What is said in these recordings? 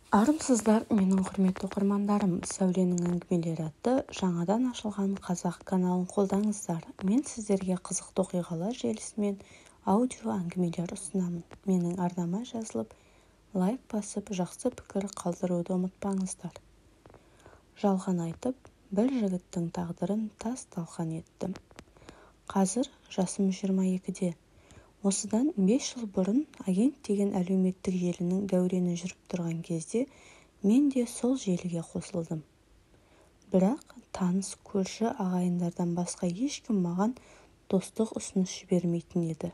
Армысыздар, менің құрметті оқырмандарым. Сәуленің әңгімелері атты жаңадан ашылған қазақ каналын қолдаңыздар. Мен сіздерге қызықты оқиғалар желісімен аудио әңгімелер ұсынамын. Менің арнама жазылып, лайк басып, жақсы пікір қалдыруды ұмытпаңыздар. Жалған айтып, бір жігіттің тағдырын тас-талқан еттім. Қазір жасым 22-де. Осыдан 5 жыл бұрын агент деген әлеуметтік желінің дәурені жүріп тұрған кезде мен де сол желіге қосылдым. Бірақ таныс көрші ағайындардан басқа ешкім маған достық ұсыныс жібермейтін еді.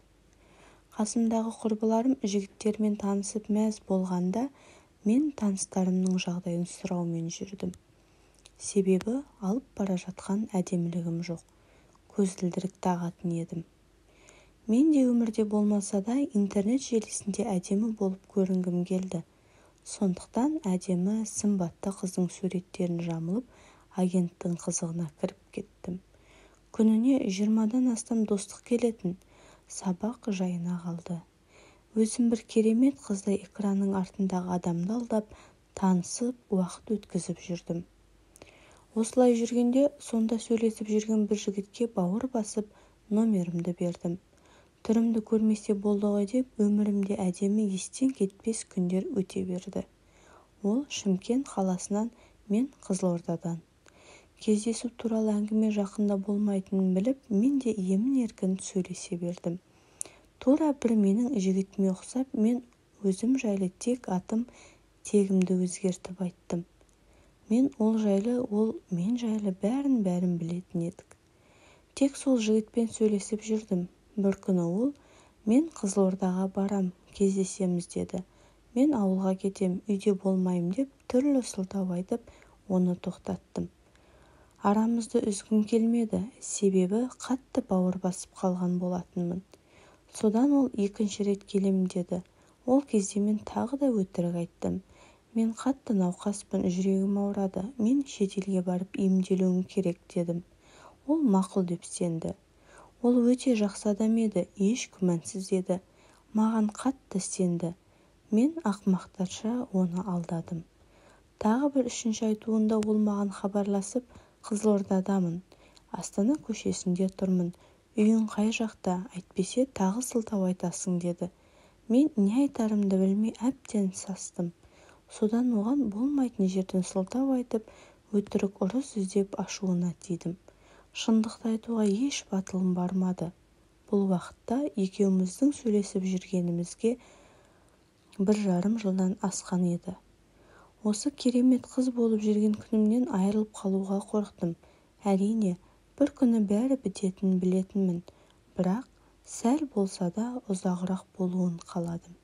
Қасымдағы құрбыларым жігіттермен танысып мәз болғанда мен таныстарымның жағдайын сұраумен жүрдім. Себебі алып бара жатқан әдемілігім жоқ. Көзілдірік тағатын едім. Мен де өмірде болмаса да интернет желісінде әдемі болып көрінгім келді. Сондықтан әдемі, сымбатты қыздың суреттерін жамылып, агенттің қызығына кіріп кеттім. Күніне 20-дан астам достық келетін, сабақ жайына қалды. Өзім бір керемет қыздай экранның артындағы адамды алдап, танысып, уақыт өткізіп жүрдім. Осылай жүргенде, сонда сөйлесіп жүрген бір жігітке бауыр басып, номерімді бердім. Түрімді көрмесе болды ғой деп, өмірімде әдемі естен кетпес күндер өте берді. Ол Шымкент қаласынан, мен Қызылордадан. Кездесу туралы әңгіме жақында болмайтынын біліп, мен де емін-еркін сөйлесе бердім. Тура бір менің жігітіме ұқсап, мен өзім жайлы тек атым, тегімді өзгертіп айттым. Мен ол жайлы, ол мен жайлы бәрін білетін едік. Тек сол жігітпен сөйлесіп жүрдім. Бір күні ол, мен Қызылордаға барам, кездесеміз деді. Мен ауылға кетем, үйде болмайым деп, түрлі сылтау айтып, оны тоқтаттым. Арамызды үзгім келмеді, себебі қатты бауыр басып қалған болатынмын. Содан ол екінші рет келем деді. Ол кезде мен тағы да өтірік айттым. Мен қатты науқаспын, жүрегім ауырады, мен шетелге барып емделуім керек дедім. Ол мақұл деп сенді. Ол өте жақсы адам еді, еш күмәнсіз еді. Маған қатты сенді. Мен ақымақтарша оны алдадым. Тағы бір үшінші айтуында ол маған хабарласып, Қызылордадамын, Астана көшесінде тұрмын, үйің қай жақта, әйтпесе тағы сылтау айтасың деді. Мен не айтарымды білмей әбден састым. Содан оған болмайтын жерден сылтау айтып, өтірік ұрыс іздеп ашуына тидім. Шындықты айтуға еш батылым бармады. Бұл уақытта екеуміздің сөйлесіп жүргенімізге 1,5 жылдан асқан еді. Осы керемет қыз болып жүрген күнімнен айырылып қалуға қорықтым. Әрине, бір күні бәрі бітетінін білетінмін, бірақ сәл болса да ұзағырақ болуын қаладым.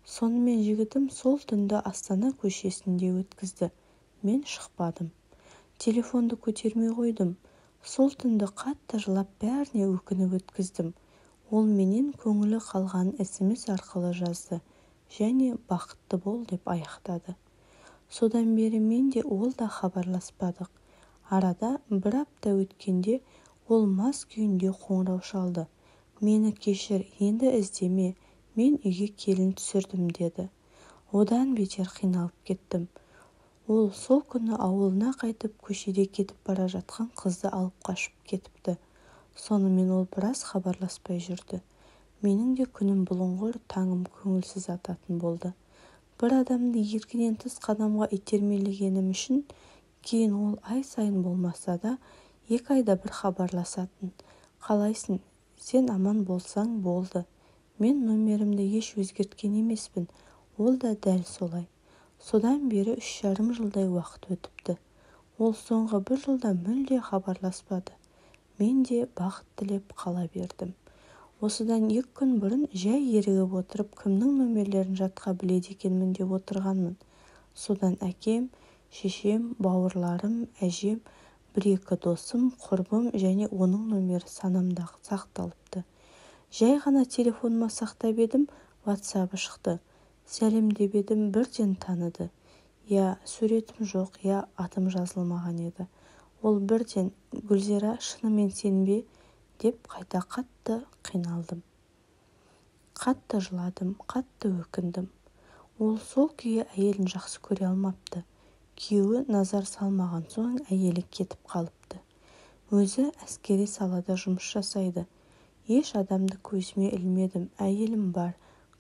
Сонымен жігітім сол түнді Астана көшесінде өткізді. Мен шықпадым. Телефонды көтермей қойдым. Сол түнді қатты жылап бәріне өкініп өткіздім. Ол менен көңілі қалған SMS арқылы жазды және бақытты бол деп аяқтады. Содан бері мен де ол да хабарласпадық. Арада 1 апта өткенде ол мас күйінде қоңырау шалды. Мені кешір, енді іздеме, мен үйге келін түсірдім деді. Одан бетер қиналып кеттім. Ол сол күні ауылына қайтып, көшеде кетіп бара жатқан қызды алып қашып кетіпті. Сонымен ол біраз хабарласпай жүрді. Менің де күнім бұлыңғыр, таңым көңілсіз ататын болды. Бір адамды еркінен тыс қадамға итермелегенім үшін, кейін ол ай сайын болмаса да 2 айда бір хабарласатын. Қалайсың, сен аман болсаң болды. Мен номерімді еш өзгерткен емеспін, ол да дәл солай. Содан бері 3,5 жылдай уақыт өтіпті. Ол соңғы 1 жылда мүлде хабарласпады. Мен де бақыт тілеп қала бердім. Осыдан 2 күн бұрын жай ерігіп отырып, кімнің номерлерін жатқа біледі екенмін деп отырғанмын. Содан әкем, шешем, бауырларым, әжем, 1-2 досым, құрбым және оның номері санамда сақталыпты. Жай ғана телефоныма сақтап едім, WhatsApp шықты. Сәлем деп едім, бірден таныды. Я суретім жоқ, я атым жазылмаған еді. Ол бірден, Гүлзира, шынымен сен бе? Деп қайта қатты қиналдым. Қатты жыладым, қатты өкіндім. Ол сол күйі әйелін жақсы көре алмапты. Күйеуі назар салмаған соң әйелі кетіп қалыпты. Өзі әскери салада жұмыс жасайды. Еш адамды көзіме ілмедім, әйелім бар,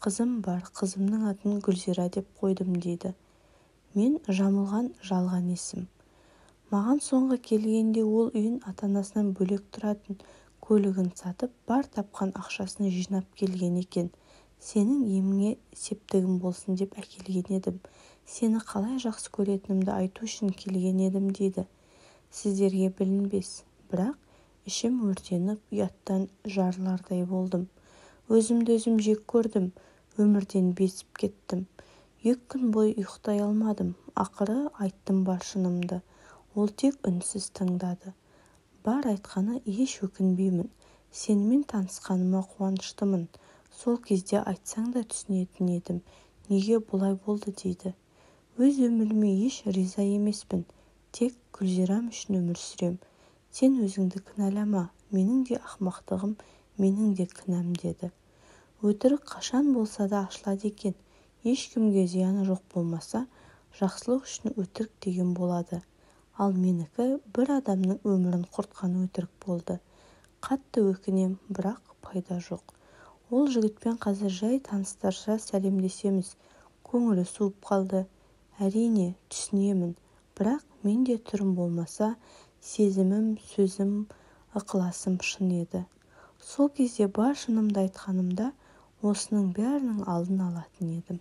қызым бар, қызымның атын Гүлзира деп қойдым дейді. Мен жамылған жалған есім. Маған соңғы келгенде ол үйін ата-анасынан бөлек тұратын көлігін сатып, бар тапқан ақшасын жинап келген екен. Сенің еміңе септігім болсын деп әкелген едім. Сені қалай жақсы көретінімді айту үшін келген едім дейді. Сіздерге білінбес, бірақ ішім өртеніп, ұяттан жарылардай болдым. Өзімді өзім жек көрдім, өмірден безіп кеттім. 2 күн бойы ұйықтай алмадым. Ақыры айттым бар шынымды. Ол тек үнсіз тыңдады. Бар айтқаны еш өкінбеймін. Сенімен танысқаныма қуаныштымын. Сол кезде айтсаң да түсінетін едім. Неге бұлай болды дейді. Өз өміріме еш риза емеспін. Тек Гүлзирам үшін өмір сүрем. Сен өзіңді кінәлама. Менің де ақымақтығым, менің де кінәм деді. Өтірік қашан болса да ашылады екен. Ешкімге зияны жоқ болмаса, жақсылық үшін өтірік деген болады. Ал менікі бір адамның өмірін құртқан өтірік болды. Қатты өкінем, бірақ пайда жоқ. Ол жігітпен қазір жай таныстарша сәлемдесеміз. Көңілі суып қалды. Әрине, түсінемін. Бірақ менде түрім болмаса, сезімім, сөзім, ықыласым шын еді. Сол кезде бар шынымды айтқанымда, осының бәрінің алдын алатын едім.